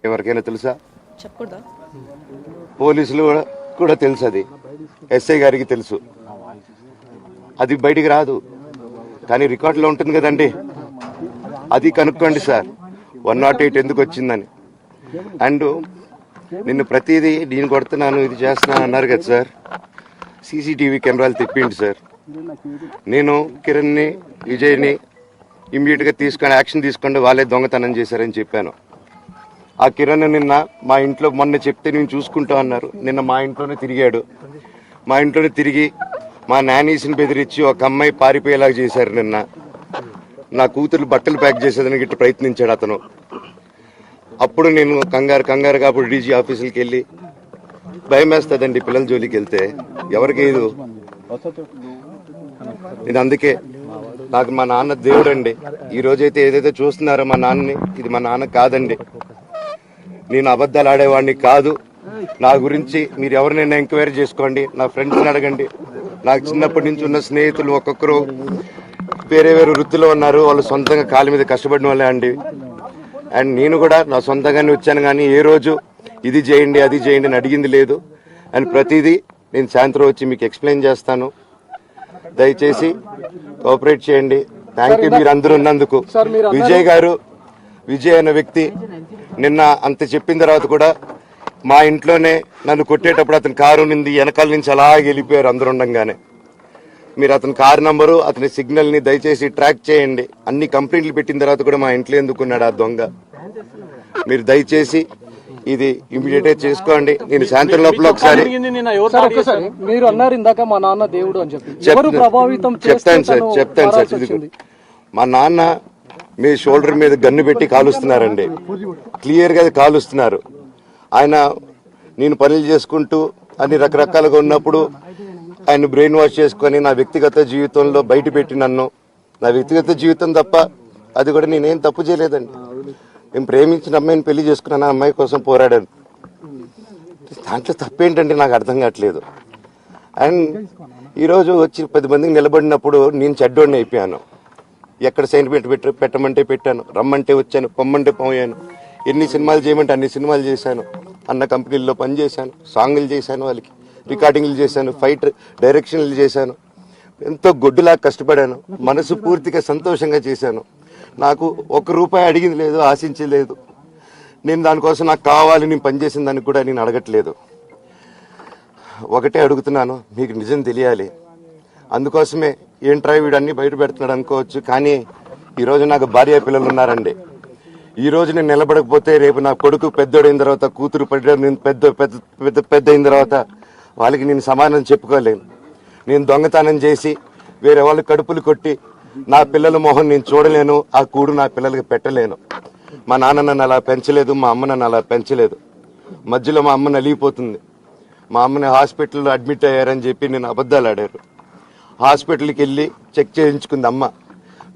ఎవరికైనా తెలుసా? చెప్పకూడదా? పోలీసులు కూడా తెలుసు, అది ఎస్ఐ గారికి తెలుసు. అది బయటికి రాదు, కానీ రికార్డులో ఉంటుంది కదండి. అది కనుక్కోండి సార్, 108 ఎందుకు వచ్చిందని. అండ్ నిన్ను ప్రతిదీ నేను కొడుతున్నాను, ఇది చేస్తున్నాను అన్నారు కదా సార్. సీసీటీవీ కెమెరాలు తెప్పిండి సార్. నేను కిరణ్ని, విజయ్ని ఇమ్మీడియట్గా తీసుకొని యాక్షన్ తీసుకోండి, వాళ్ళే దొంగతనం చేశారని చెప్పాను. ఆ కిరణ్ నిన్న మా ఇంట్లో మొన్న చెప్తే నేను చూసుకుంటా అన్నారు. నిన్న మా ఇంట్లోనే తిరిగాడు. మా ఇంట్లోనే తిరిగి మా నానీస్ని బెదిరించి ఒక అమ్మాయి పారిపోయేలాగా చేశారు. నిన్న నా కూతురు బట్టలు ప్యాక్ చేసేదానికి ఇట్లా ప్రయత్నించాడు అతను. అప్పుడు నేను కంగారుగా అప్పుడు డీజీ ఆఫీసులకి వెళ్ళి, భయం వేస్తుందండి పిల్లల జోలికి వెళ్తే, ఎవరికి ఇది. ఇది అందుకే నాకు మా నాన్న దేవుడు అండి. ఈ రోజైతే ఏదైతే చూస్తున్నారో మా నాన్నని, ఇది మా నాన్న కాదండి. నేను అబద్ధాలు ఆడేవాడిని కాదు. నా గురించి మీరు ఎవరినైనా ఎంక్వైరీ చేసుకోండి, నా ఫ్రెండ్స్ని అడగండి. నాకు చిన్నప్పటి నుంచి ఉన్న స్నేహితులు ఒక్కొక్కరు వేరే వృత్తిలో ఉన్నారు. వాళ్ళు సొంతంగా కాళ్ళ మీద కష్టపడిన వాళ్ళే అండి. అండ్ నేను కూడా నా సొంతంగానే వచ్చాను, కానీ ఏ రోజు ఇది చేయండి అది చేయండి అని అడిగింది లేదు. అండ్ ప్రతిదీ నేను సాయంత్రం వచ్చి మీకు ఎక్స్ప్లెయిన్ చేస్తాను. దయచేసి కోఆపరేట్ చేయండి. థ్యాంక్ యూ మీరు అందరూ ఉన్నందుకు. విజయ్ అనే వ్యక్తి నిన్న అంత చెప్పిన తర్వాత కూడా మా ఇంట్లోనే నన్ను కొట్టేటప్పుడు అతని కారు నింది వెనకాల నుంచి అలాగే వెళ్ళిపోయారు అందరూ ఉండగానే. మీరు అతని కారు నంబరు, అతని సిగ్నల్ ని దయచేసి ట్రాక్ చేయండి. అన్ని కంప్లైంట్లు పెట్టిన తర్వాత కూడా మా ఇంట్లో ఎందుకున్నాడు ఆ దొంగ? మీరు దయచేసి ఇది ఇమీడియట్ చేసుకోండి. నేను సాయంత్రం లోపల ఒకసారి మీరు అన్నారు ఇందాక మా నాన్న దేవుడు అని చెప్పి, చెప్తాను సార్. ఇది మా నాన్న మీ షోల్డర్ మీద గన్ను పెట్టి కాలుస్తున్నారండి, క్లియర్ గా కాలుస్తున్నారు. ఆయన నేను పనులు చేసుకుంటూ అన్ని రకరకాలుగా ఉన్నప్పుడు ఆయన బ్రెయిన్ వాష్ చేసుకొని నా వ్యక్తిగత జీవితంలో బయట పెట్టి నన్ను, నా వ్యక్తిగత జీవితం తప్ప అది కూడా నేనేం తప్పు చేయలేదండి. నేను ప్రేమించిన అమ్మాయిని పెళ్లి చేసుకున్నాను, ఆ అమ్మాయి కోసం పోరాడాను. దాంట్లో తప్పేంటంటే నాకు అర్థం కావట్లేదు. అండ్ ఈరోజు వచ్చి 10 మందికి నిలబడినప్పుడు నేను చెడ్డోడిని అయిపోయాను. ఎక్కడ సైన్ పెట్టమంటే పెట్టాను, రమ్మంటే వచ్చాను, పొమ్మంటే పోయాను. ఎన్ని సినిమాలు చేయమంటే అన్ని సినిమాలు చేశాను. అన్న కంపెనీల్లో పనిచేశాను, సాంగ్లు చేశాను, వాళ్ళకి రికార్డింగ్లు చేశాను, ఫైట్ డైరెక్షన్లు చేశాను. ఎంతో గొడ్డులాగా కష్టపడాను, మనసు పూర్తిగా సంతోషంగా చేశాను. నాకు 1 రూపాయి అడిగింది లేదు, ఆశించలేదు. నేను దానికోసం నాకు కావాలి, నేను పనిచేసిన దానికి కూడా నేను అడగట్లేదు. ఒకటే అడుగుతున్నాను, మీకు నిజం తెలియాలి. అందుకోసమే ఏంట్రా వీడు అన్ని బయట పెడుతున్నాడు అనుకోవచ్చు, కానీ ఈరోజు నాకు భార్య పిల్లలు ఉన్నారండి. ఈ రోజు నేను నిలబడకపోతే రేపు నా కొడుకు పెద్దోడైన తర్వాత, కూతురు పెద్ద అయిన తర్వాత వాళ్ళకి నేను సమాధానం చెప్పుకోలేను. నేను దొంగతనం చేసి వేరే వాళ్ళ కడుపులు కొట్టి నా పిల్లల మొహం నేను చూడలేను, ఆ కూడు నా పిల్లలకి పెట్టలేను. మా నాన్న నన్ను అలా పెంచలేదు, మా అమ్మ నన్ను అలా పెంచలేదు. మధ్యలో మా అమ్మ నలిగిపోతుంది. మా అమ్మని హాస్పిటల్లో అడ్మిట్ అయ్యారని చెప్పి నేను అబద్ధాలు ఆడారు. హాస్పిటల్కి వెళ్ళి చెక్ చేయించుకుంది అమ్మ.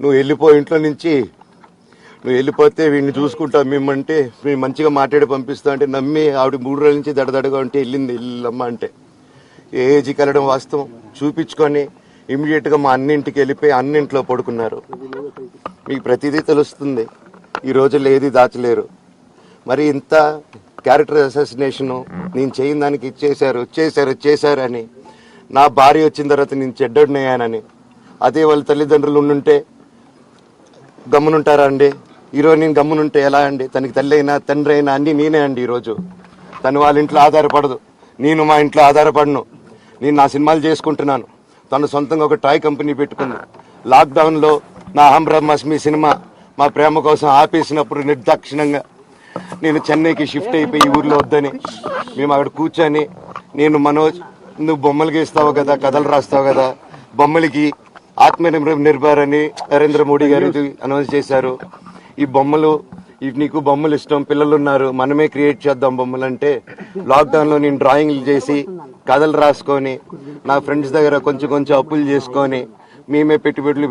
నువ్వు వెళ్ళిపో ఇంట్లో నుంచి, నువ్వు వెళ్ళిపోతే వీడిని చూసుకుంటావు మేమంటే, మేము మంచిగా మాట్లాడి పంపిస్తావు అంటే నమ్మి ఆవిడ 3 రోజుల నుంచి దడదడగా ఉంటే వెళ్ళింది వెళ్ళమ్మ అంటే. ఏజీకి వెళ్ళడం వాస్తవం చూపించుకొని ఇమీడియట్గా మా అన్నింటికి వెళ్ళిపోయి అన్నింట్లో పడుకున్నారు. మీకు ప్రతిదీ తెలుస్తుంది. ఈ రోజుల్లో ఏది దాచలేరు. మరి ఇంత క్యారెక్టర్ అసాసినేషను నేను చేయని దానికి చేశారు అని, నా భార్య వచ్చిన తర్వాత నేను చెడ్డోడినయ్యానని, అదే వాళ్ళ తల్లిదండ్రులు ఉండుంటే గమ్మునుంటారా అండి? ఈరోజు నేను గమ్మునుంటే ఎలా అండి? తనకి తల్లి అయినా తండ్రి అయినా అన్ని నేనే అండి. ఈరోజు తను వాళ్ళ ఇంట్లో ఆధారపడదు, నేను మా ఇంట్లో ఆధారపడను. నేను నా సినిమాలు చేసుకుంటున్నాను. తను సొంతంగా ఒక టాయ్ కంపెనీ పెట్టుకుంది. లాక్డౌన్లో నా అహం బ్రహ్మాస్మి సినిమా మా ప్రేమ కోసం ఆపేసినప్పుడు నిర్దాక్షిణంగా నేను చెన్నైకి షిఫ్ట్ అయిపోయి ఈ ఊర్లో వద్దని మేము అక్కడ కూర్చొని, నేను మనోజ్ నువ్వు బొమ్మలు గీస్తావు కదా, కథలు రాస్తావు కదా, బొమ్మలకి ఆత్మనిర్భర్ అని నరేంద్ర మోడీ గారు అనౌన్స్ చేశారు. ఈ బొమ్మలు, నీకు బొమ్మలు ఇష్టం, పిల్లలు ఉన్నారు, మనమే క్రియేట్ చేద్దాం బొమ్మలు అంటే, లాక్డౌన్లో నేను డ్రాయింగ్లు చేసి కథలు రాసుకొని నా ఫ్రెండ్స్ దగ్గర కొంచెం అప్పులు చేసుకొని మేమే పెట్టుబడులు